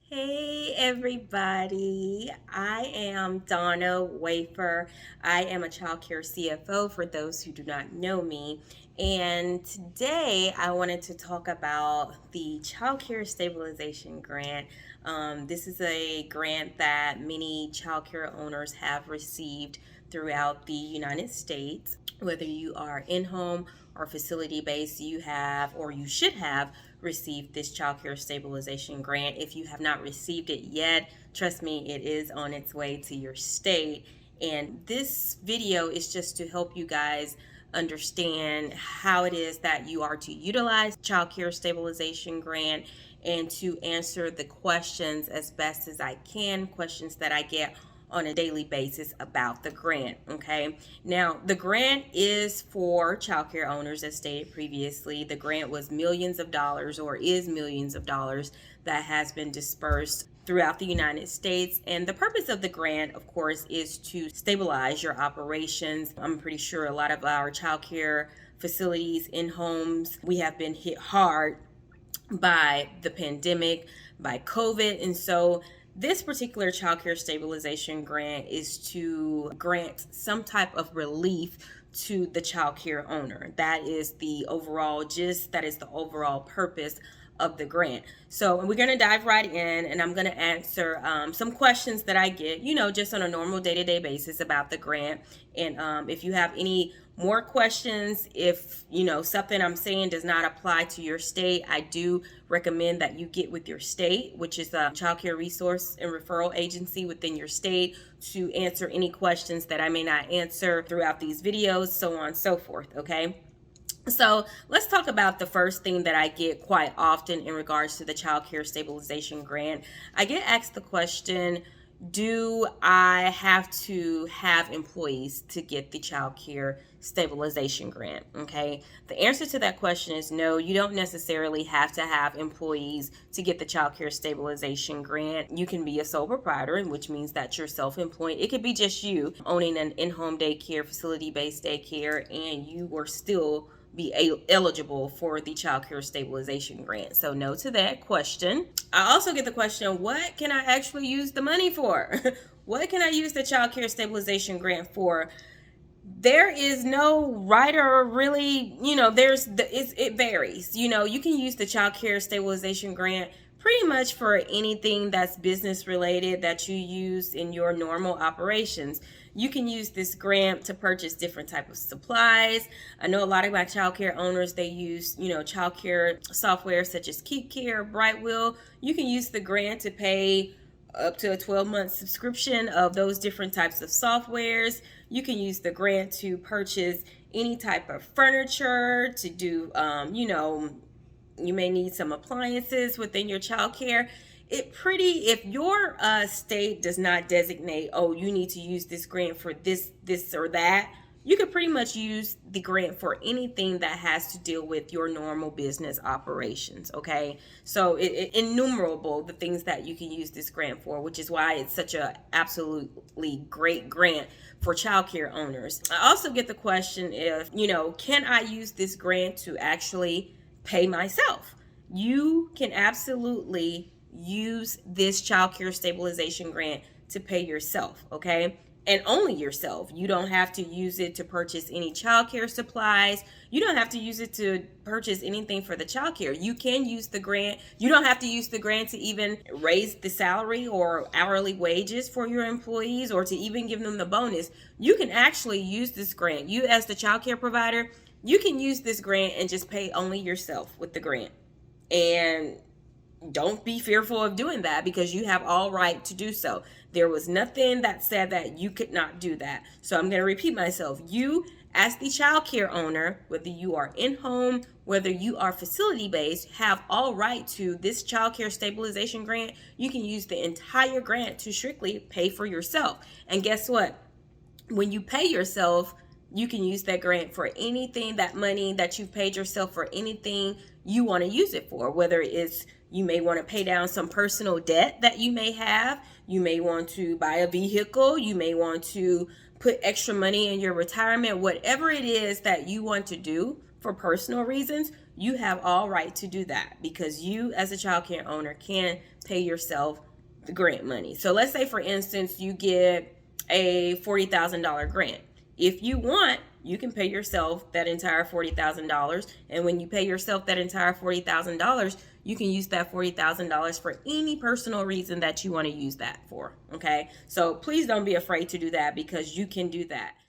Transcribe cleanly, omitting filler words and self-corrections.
Hey everybody, I am Donna Wafer. I am a childcare CFO for those who do not know me. And today I wanted to talk about the Childcare Stabilization Grant. This is a grant that many childcare owners have received throughout the United States. Whether you are in home or facility based, you have or you should have received this Child Care Stabilization Grant. If you have not received it yet, trust me, it is on its way to your state. And this video is just to help you guys understand how it is that you are to utilize Child Care Stabilization Grant and to answer the questions as best as I can, questions that I get on a daily basis about the grant. Okay, now the grant is for childcare owners. As stated previously, the grant was millions of dollars, or is millions of dollars, that has been dispersed throughout the United States. And the purpose of the grant, of course, is to stabilize your operations. I'm pretty sure a lot of our childcare facilities in homes, we have been hit hard by the pandemic, by COVID. And so this particular Child Care Stabilization Grant is to grant some type of relief to the child care owner. That is the overall gist, that is the overall purpose of the grant. So we're going to dive right in, and I'm going to answer some questions that I get, just on a normal day-to-day basis about the grant. And if you have any more questions, if something I'm saying does not apply to your state, I do recommend that you get with your state, which is a child care resource and referral agency within your state, to answer any questions that I may not answer throughout these videos, so on and so forth. Okay. So let's talk about the first thing that I get quite often in regards to the Child Care Stabilization Grant. I get asked the question, do I have to have employees to get the Child Care Stabilization Grant? Okay, the answer to that question is no, you don't necessarily have to have employees to get the Child Care Stabilization Grant. You can be a sole proprietor, which means that you're self-employed. It could be just you owning an in-home daycare, facility-based daycare, and you were still be eligible for the Child Care Stabilization Grant. So no to that question. I also get the question, what can I actually use the money for? What can I use the Child Care Stabilization Grant for? There is no right or really, it varies. You can use the Child Care Stabilization Grant pretty much for anything that's business related that you use in your normal operations. You can use this grant to purchase different type of supplies. I know a lot of my childcare owners, they use, childcare software such as Keep Care, Brightwheel. You can use the grant to pay up to a 12-month subscription of those different types of softwares. You can use the grant to purchase any type of furniture, to do, you may need some appliances within your childcare. If your state does not designate, oh, you need to use this grant for this or that, you could pretty much use the grant for anything that has to deal with your normal business operations. Okay, so it innumerable the things that you can use this grant for, which is why it's such a absolutely great grant for childcare owners. I also get the question, if can I use this grant to actually pay myself? You can absolutely use this Child Care Stabilization Grant to pay yourself, okay? And only yourself. You don't have to use it to purchase any child care supplies. You don't have to use it to purchase anything for the child care. You can use the grant. You don't have to use the grant to even raise the salary or hourly wages for your employees, or to even give them the bonus. You can actually use this grant. You, as the child care provider, you can use this grant and just pay only yourself with the grant. And don't be fearful of doing that, because you have all right to do so. There was nothing that said that you could not do that. So I'm going to repeat myself. You, as the child care owner, whether you are in home, whether you are facility based, have all right to this Child Care Stabilization Grant. You can use the entire grant to strictly pay for yourself. And guess what? When you pay yourself, you can use that grant for anything, that money that you've paid yourself, for anything you want to use it for. Whether it's, you may want to pay down some personal debt that you may have. You may want to buy a vehicle. You may want to put extra money in your retirement. Whatever it is that you want to do for personal reasons, you have all right to do that because you, as a child care owner, can pay yourself the grant money. So let's say, for instance, you get a $40,000 grant. If you want, you can pay yourself that entire $40,000. And when you pay yourself that entire $40,000, you can use that $40,000 for any personal reason that you want to use that for. Okay. So please don't be afraid to do that because you can do that.